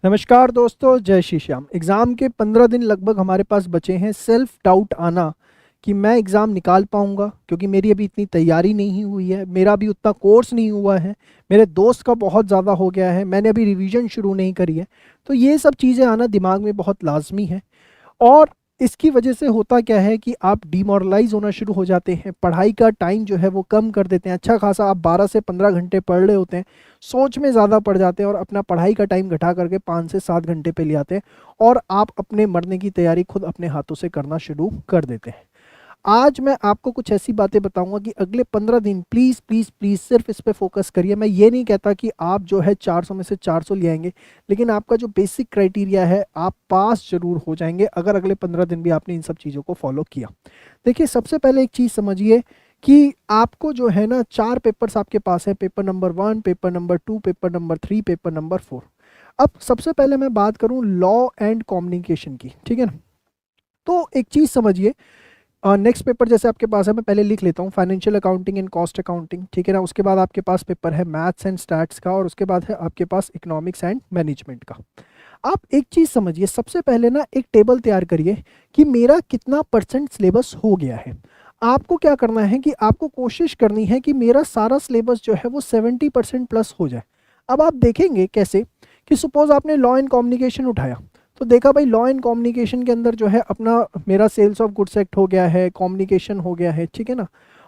नमस्कार दोस्तों, जय श्री श्याम। एग्ज़ाम के 15 दिन लगभग हमारे पास बचे हैं। सेल्फ डाउट आना कि मैं एग्ज़ाम निकाल पाऊंगा, क्योंकि मेरी अभी इतनी तैयारी नहीं हुई है, मेरा अभी उतना कोर्स नहीं हुआ है, मेरे दोस्त का बहुत ज़्यादा हो गया है, मैंने अभी रिवीजन शुरू नहीं करी है। तो ये सब चीज़ें आना दिमाग में बहुत लाजमी है। और इसकी वजह से होता क्या है कि आप डिमोरलाइज होना शुरू हो जाते हैं, पढ़ाई का टाइम जो है वो कम कर देते हैं। अच्छा खासा आप 12 से 15 घंटे पढ़ रहे होते हैं, सोच में ज़्यादा पड़ जाते हैं और अपना पढ़ाई का टाइम घटा करके 5 से 7 घंटे पे ले आते हैं और आप अपने मरने की तैयारी खुद अपने हाथों से करना शुरू कर देते हैं। आज मैं आपको कुछ ऐसी बातें बताऊंगा कि अगले 15 दिन प्लीज़ प्लीज़ प्लीज़ सिर्फ इस पे फोकस करिए। मैं ये नहीं कहता कि आप जो है 400 में से 400 ले आएंगे, लेकिन आपका जो बेसिक क्राइटेरिया है आप पास जरूर हो जाएंगे अगर अगले 15 दिन भी आपने इन सब चीज़ों को फॉलो किया। देखिए, सबसे पहले एक चीज़ समझिए कि आपको जो है ना 4 पेपर्स आपके पास है। Paper number 1, paper number 2, paper number 3, paper number 4। अब सबसे पहले मैं बात करूं लॉ एंड कम्युनिकेशन की, ठीक है ना। तो एक चीज़ समझिए, नेक्स्ट पेपर जैसे आपके पास है, मैं पहले लिख लेता हूँ, financial accounting and cost accounting, ठीक है ना। उसके बाद आपके पास पेपर है मैथ्स एंड स्टैट्स का, और उसके बाद है आपके पास इकोनॉमिक्स एंड मैनेजमेंट का। आप एक चीज़ समझिए, सबसे पहले ना एक टेबल तैयार करिए कि मेरा कितना परसेंट सिलेबस हो गया है। आपको क्या करना है कि आपको कोशिश करनी है कि मेरा सारा सिलेबस जो है वो 70% प्लस हो जाए। अब आप देखेंगे कैसे कि सपोज आपने लॉ एंड कम्युनिकेशन उठाया, तो देखा भाई लॉ एंड कम्युनिकेशन के अंदर जो है अपना मेरा सेल्स ऑफ गुड्स एक्ट हो गया है, कम्युनिकेशन हो गया है, ठीक है ना।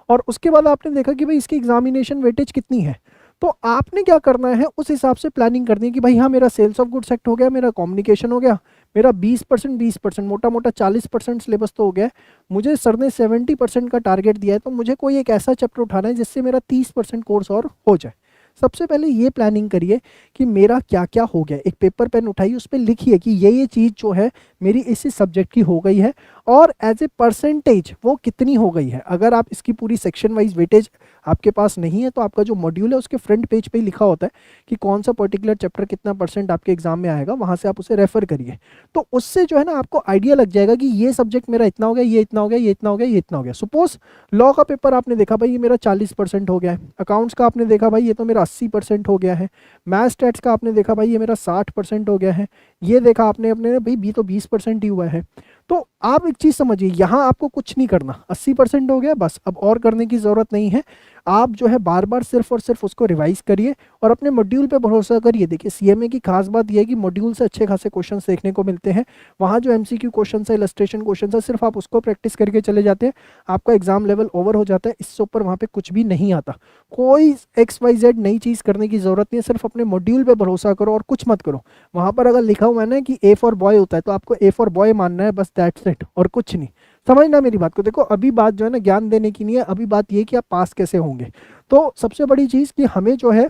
और उसके बाद आपने देखा कि भाई इसकी एग्जामिनेशन वेटेज कितनी है। तो आपने क्या करना है, उस हिसाब से प्लानिंग करनी है कि भाई हाँ, मेरा सेल्स ऑफ गुड्स एक्ट हो गया, मेरा कम्युनिकेशन हो गया, मेरा 20% 20% मोटा मोटा 40% सिलेबस तो हो गया है। मुझे सर ने 70% का टारगेट दिया है, तो मुझे कोई एक ऐसा चैप्टर उठाना है जिससे मेरा 30% कोर्स और हो जाए। सबसे पहले ये प्लानिंग करिए कि मेरा क्या क्या हो गया। एक पेपर पेन उठाइए, उस पर लिखिए कि ये चीज़ जो है मेरी इसी सब्जेक्ट की हो गई है और एज ए परसेंटेज वो कितनी हो गई है। अगर आप इसकी पूरी सेक्शन वाइज वेटेज आपके पास नहीं है, तो आपका जो मॉड्यूल है उसके फ्रंट पेज पे ही लिखा होता है कि कौन सा पर्टिकुलर चैप्टर कितना परसेंट आपके एग्जाम में आएगा, वहाँ से आप उसे रेफर करिए। तो उससे जो है ना आपको आइडिया लग जाएगा कि ये सब्जेक्ट मेरा इतना हो गया, ये इतना हो गया, ये इतना हो गया, ये इतना हो गया। सपोज लॉ का पेपर आपने देखा भाई ये मेरा 40% हो गया है, अकाउंट्स का आपने देखा भाई ये तो मेरा 80% हो गया है, मैथ स्टैट्स का आपने देखा भाई ये मेरा 60% हो गया है, ये देखा आपने अपने भाई बी तो 20% ही हुआ है। तो आप एक चीज़ समझिए, यहाँ आपको कुछ नहीं करना, 80% हो गया बस, अब और करने की ज़रूरत नहीं है। आप जो है बार बार सिर्फ और सिर्फ उसको रिवाइज करिए और अपने मॉड्यूल पे भरोसा करिए। देखिए, सीएमए की खास बात यह है कि मॉड्यूल से अच्छे खासे क्वेश्चंस देखने को मिलते हैं। वहाँ जो एमसीक्यू क्वेश्चन है, इलस्ट्रेशन क्वेश्चन है, सिर्फ आप उसको प्रैक्टिस करके चले जाते हैं, आपका एग्जाम लेवल ओवर हो जाता है। इससे ऊपर वहाँ पे कुछ भी नहीं आता। कोई XYZ नई चीज़ करने की ज़रूरत नहीं है, सिर्फ अपने मॉड्यूल पे भरोसा करो और कुछ मत करो। वहाँ पर अगर लिखा हुआ है ना कि ए फॉर बॉय होता है, तो आपको ए फॉर बॉय मानना है, बस दैट्स इट, और कुछ नहीं। समझना मेरी बात को। देखो, अभी बात जो है ना ज्ञान देने की नहीं है, अभी बात ये कि आप पास कैसे होंगे। तो सबसे बड़ी चीज़ कि हमें जो है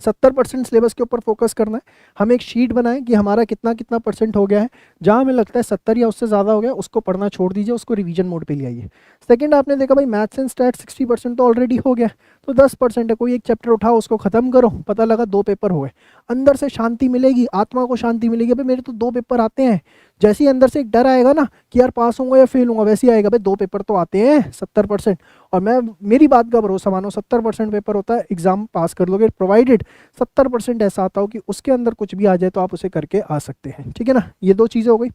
70% सिलेबस के ऊपर फोकस करना है। हम एक शीट बनाएं कि हमारा कितना कितना परसेंट हो गया है। जहां हमें लगता है 70 या उससे ज़्यादा हो गया, उसको पढ़ना छोड़ दीजिए, उसको रिवीजन मोड पे ले आइए। सेकंड, आपने देखा भाई मैथ्स एंड स्टैट 60% तो ऑलरेडी हो गया, तो 10% है, कोई एक चैप्टर उठाओ, उसको खत्म करो। पता लगा 2 पेपर हुए, अंदर से शांति मिलेगी, आत्मा को शांति मिलेगी। भाई मेरे तो 2 पेपर आते हैं। जैसे ही अंदर से एक डर आएगा ना कि यार पास होऊंगा या फेल होऊंगा, वैसे ही आएगा भाई 2 पेपर तो आते हैं 70%। और मैं, मेरी बात का भरोसा मानो, 70% पेपर होता है, एग्जाम पास कर लोगे, प्रोवाइडेड 70% ऐसा आता हो कि उसके अंदर कुछ भी आ जाए तो आप उसे करके आ सकते हैं, ठीक है ना। ये 2 चीज़ें हो गई।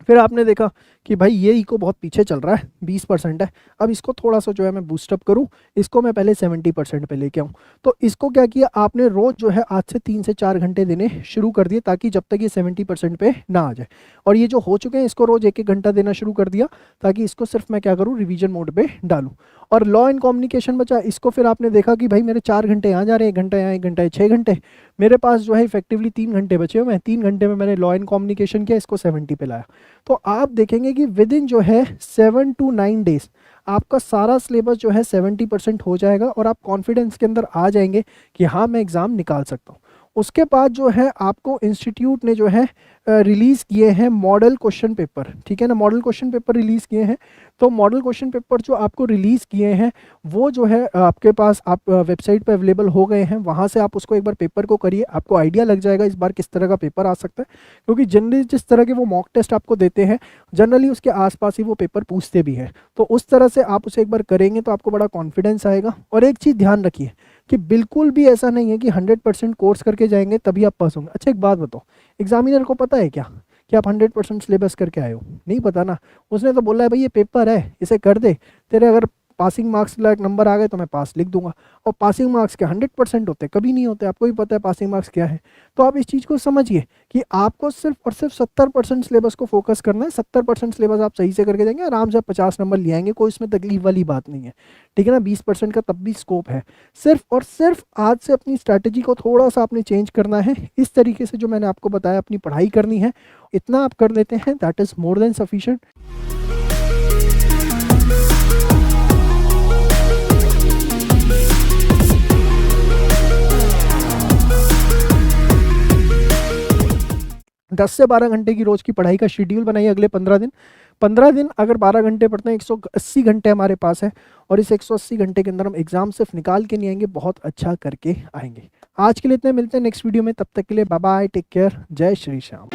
फिर आपने देखा कि भाई ये इको बहुत पीछे चल रहा है, 20% है, अब इसको थोड़ा सा जो है मैं बूस्टअप करूं, इसको मैं पहले 70% पे लेके आऊं। तो इसको क्या किया आपने, रोज जो है आज से 3 से 4 घंटे देने शुरू कर दिए, ताकि जब तक ये 70% पे ना आ जाए। और ये जो हो चुके हैं इसको रोज 1-1 घंटा देना शुरू कर दिया, ताकि इसको सिर्फ मैं क्या करूँ, रिविजन मोड पे डालूँ। और लॉ एंड कम्युनिकेशन बचा, इसको फिर आपने देखा कि भाई मेरे 4 घंटे यहाँ जा रहे हैं, 1 घंटा यहाँ, 1 घंटा 6 घंटे, मेरे पास जो है इफेक्टिवली 3 घंटे बचे हुए हैं। 3 घंटे में मैंने लॉ एंड कम्युनिकेशन किया, इसको 70 पे लाया। तो आप देखेंगे कि विद इन जो है 7 to 9 डेज आपका सारा सिलेबस जो है 70% हो जाएगा और आप कॉन्फिडेंस के अंदर आ जाएंगे कि हाँ मैं एग्ज़ाम निकाल सकता हूँ। उसके बाद जो है आपको इंस्टीट्यूट ने जो है रिलीज़ किए हैं मॉडल क्वेश्चन पेपर, ठीक है ना, मॉडल क्वेश्चन पेपर रिलीज़ किए हैं। तो मॉडल क्वेश्चन पेपर जो आपको रिलीज़ किए हैं वो जो है आपके पास आप वेबसाइट पे अवेलेबल हो गए हैं, वहाँ से आप उसको एक बार पेपर को करिए, आपको आइडिया लग जाएगा इस बार किस तरह का पेपर आ सकता है। क्योंकि जनरली जिस तरह के वो मॉक टेस्ट आपको देते हैं, जनरली उसके आसपास ही वो पेपर पूछते भी हैं। तो उस तरह से आप उसे एक बार करेंगे तो आपको बड़ा कॉन्फिडेंस आएगा। और एक चीज़ ध्यान रखिए, कि बिल्कुल भी ऐसा नहीं है कि 100% कोर्स करके जाएंगे तभी आप पास होंगे। अच्छा एक बात बताओ, एग्जामिनर को पता है क्या कि आप 100% सिलेबस करके आए हो? नहीं पता ना। उसने तो बोला है भाई ये पेपर है, इसे कर दे, तेरे अगर पासिंग मार्क्स लायक नंबर आ गए तो मैं पास लिख दूंगा। और पासिंग मार्क्स क्या 100% होते? कभी नहीं होते। आपको भी पता है पासिंग मार्क्स क्या है। तो आप इस चीज़ को समझिए कि आपको सिर्फ और सिर्फ 70% सिलेबस को फोकस करना है। 70% सिलेबस आप सही से करके जाएंगे, आराम से 50 नंबर ले आएंगे, कोई इसमें तकलीफ वाली बात नहीं है। ठीक है ना? 20% का तब भी स्कोप है। सिर्फ और सिर्फ आज से अपनी स्ट्रैटेजी को थोड़ा सा आपने चेंज करना है। इस तरीके से जो मैंने आपको बताया अपनी पढ़ाई करनी है, इतना आप कर लेते हैं, that is more than sufficient. 10 से 12 घंटे की रोज की पढ़ाई का शेड्यूल बनाइए अगले 15 दिन। 15 दिन अगर 12 घंटे पढ़ते हैं, 180 घंटे हमारे पास है, और इस 180 घंटे के अंदर हम एग्जाम सिर्फ निकाल के नहीं आएंगे, बहुत अच्छा करके आएंगे। आज के लिए इतने, मिलते हैं नेक्स्ट वीडियो में, तब तक के लिए बाय बाय, टेक केयर, जय श्री श्याम।